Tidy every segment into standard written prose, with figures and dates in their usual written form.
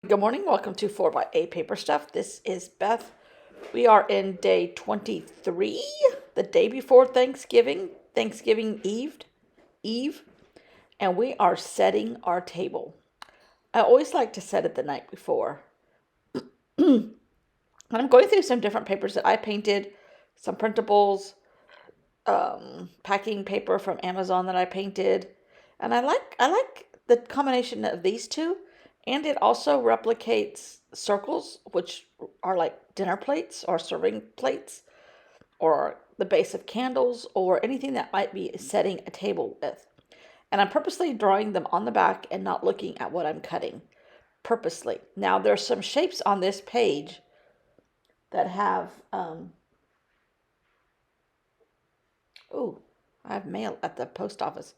Good morning. Welcome to 4 by 8 Paper Stuff. This is Beth. We are in day 23, the day before Thanksgiving, Thanksgiving Eve, and we are setting our table. I always like to set it the night before. And I'm going through some different papers that I painted, some printables, packing paper from Amazon that I painted, and I like the combination of these two, and it also replicates circles, which are like dinner plates or serving plates or the base of candles or anything that might be setting a table with. And I'm purposely drawing them on the back and not looking at what I'm cutting purposely. Now there's some shapes on this page that have oh, I have mail at the post office.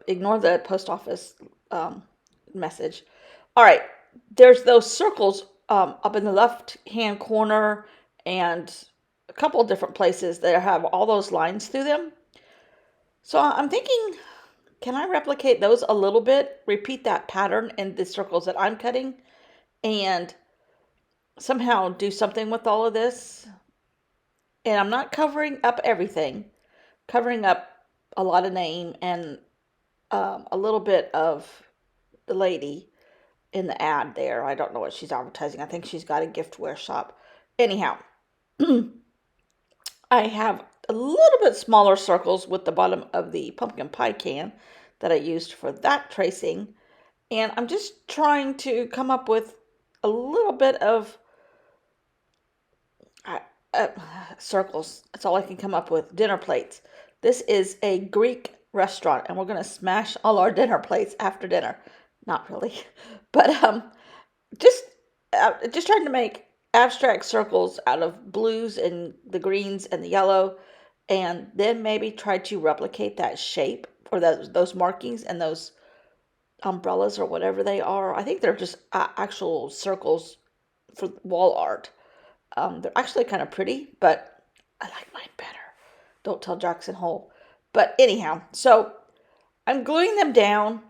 Ignore the post office message. All right, there's those circles up in the left hand corner and a couple of different places that have all those lines through them. So I'm thinking, can I replicate those a little bit, repeat that pattern in the circles that I'm cutting, and somehow do something with all of this? And I'm not covering up everything, covering up a lot of name and a little bit of the lady in the ad there. I don't know what she's advertising. I think she's got a giftware shop. Anyhow, I have a little bit smaller circles with the bottom of the pumpkin pie can that I used for that tracing. And I'm just trying to come up with a little bit of uh, uh, circles. That's all I can come up with. Dinner plates. This is a Greek restaurant, and we're going to smash all our dinner plates after dinner. Not really, but just just trying to make abstract circles out of blues and the greens and the yellow, and then maybe try to replicate that shape or those markings and those umbrellas or whatever they are. I think they're just actual circles for wall art. They're actually kind of pretty, but I like mine better. Don't tell Jackson Hole. But anyhow, so I'm gluing them down,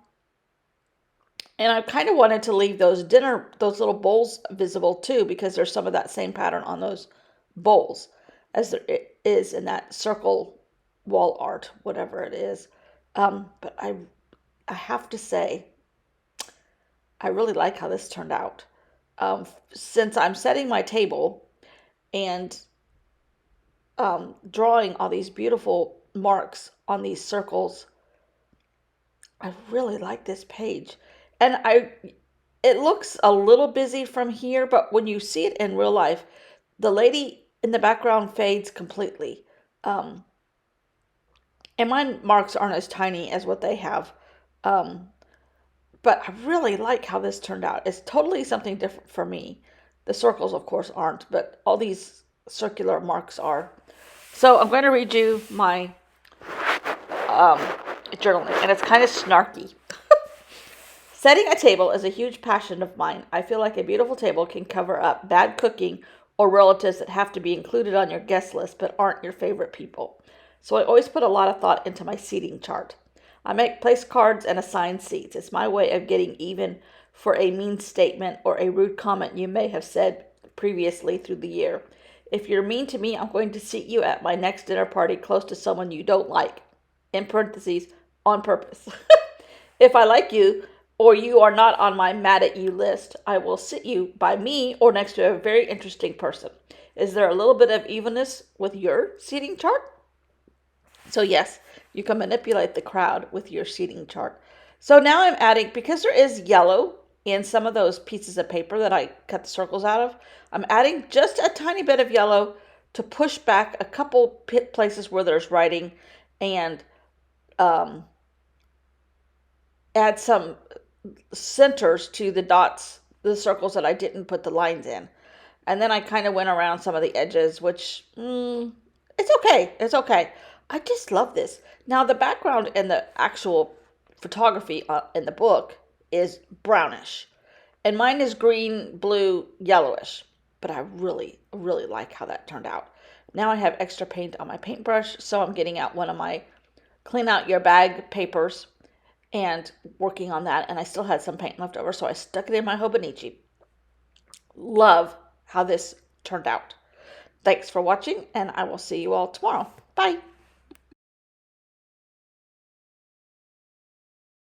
and I kind of wanted to leave those little bowls visible too, because there's some of that same pattern on those bowls as there is in that circle wall art, whatever it is. But I have to say, I really like how this turned out. Since I'm setting my table and drawing all these beautiful marks on these circles, I really like this page. And it looks a little busy from here, but when you see it in real life, the lady in the background fades completely. Um, and my marks aren't as tiny as what they have. Um, but I really like how this turned out. It's totally something different for me. The circles, of course, aren't, but all these circular marks are. So I'm going to read you my um, journaling, and it's kind of snarky. Setting a table is a huge passion of mine. I feel like a beautiful table can cover up bad cooking or relatives that have to be included on your guest list but aren't your favorite people. So I always put a lot of thought into my seating chart. I make place cards and assign seats. It's my way of getting even for a mean statement or a rude comment you may have said previously through the year. If you're mean to me, I'm going to seat you at my next dinner party close to someone you don't like. In parentheses, on purpose. If I like you, or you are not on my mad at you list, I will sit you by me or next to a very interesting person. Is there a little bit of evenness with your seating chart? So yes, you can manipulate the crowd with your seating chart. So now I'm adding, because there is yellow in some of those pieces of paper that I cut the circles out of, I'm adding just a tiny bit of yellow to push back a couple places where there's writing, and um, add some centers to the dots, the circles that I didn't put the lines in. And then I kind of went around some of the edges, which, it's okay. It's okay. I just love this. Now, the background in the actual photography in the book is brownish. And mine is green, blue, yellowish. But I really, really like how that turned out. Now I have extra paint on my paintbrush, so I'm getting out one of my clean out your bag papers and working on that, and I still had some paint left over, so I stuck it in my Hobonichi. Love how this turned out. Thanks for watching, and I will see you all tomorrow. Bye.